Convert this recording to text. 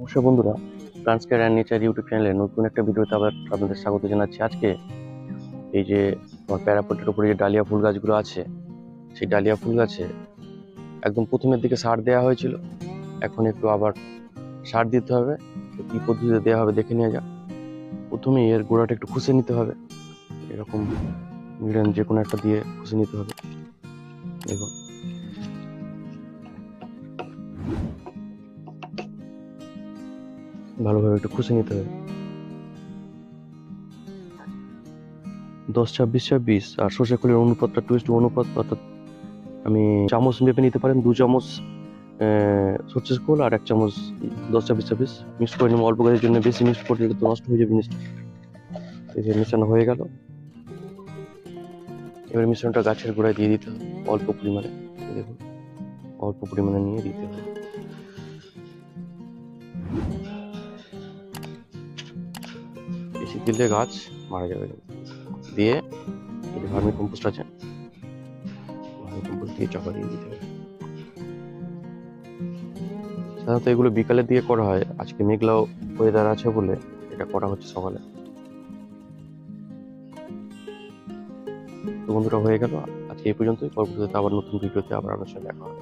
নমস্কার বন্ধুরা, plants care and nature YouTube চ্যানেলে নতুন একটা ভিডিওতে আবার আপনাদের স্বাগত জানাচ্ছি। আজকে এই যে আমার প্যারাপটের উপরে যে ডালিয়া ফুল গাছগুলো আছে, সেই ডালিয়া ফুল গাছে একদম প্রথমের দিকে সার দেওয়া হয়েছিল, এখন একটু আবার সার দিতে হবে। তো কি পদ্ধতিতে দেওয়া হবে দেখে নেওয়া যাক। প্রথমেই এর গোড়াটা একটু খুশে নিতে হবে, এরকম মিডিয়াম যে কোনো একটা দিয়ে খুশে নিতে হবে। দেখুন, ভালোভাবে একটু খুশে নিতে হবে। 10-26-26 আর সর্ষে খোলের অনুপাতটা 2:1 অনুপাত, অর্থাৎ আমি চামচ মেপে নিতে পারেন। 2 চামচ সর্ষের খোল আর 1 চামচ 10-26-26 মিক্স করে নেবো। অল্প গাছের জন্য বেশি মিক্স করে দিলে তো নষ্ট হয়ে যাবে জিনিসটা। এই যে মেশানো হয়ে গেল, এবার মিশ্রণটা গাছের গোড়ায় দিয়ে দিতে হবে অল্প পরিমাণে। দেখুন, অল্প পরিমাণে নিয়ে দিতে হবে। বেশি দিলে গাছ মারা যাবে। দিয়ে এই যে ভার্মি কম্পোস্ট আছে, ভার্মি কম্পোস্ট দিয়ে চাপা দিয়ে দিতে হবে। সাধারণত এগুলো বিকালের দিকে করা হয়, আজকে মেঘলাও ওয়েদার আছে বলে এটা করা হচ্ছে সকালে। তো বন্ধুরা, হয়ে গেল আজকে এই পর্যন্তই। পরবর্তীতে আবার নতুন ভিডিওতে আবার আপনার সাথে দেখা হবে।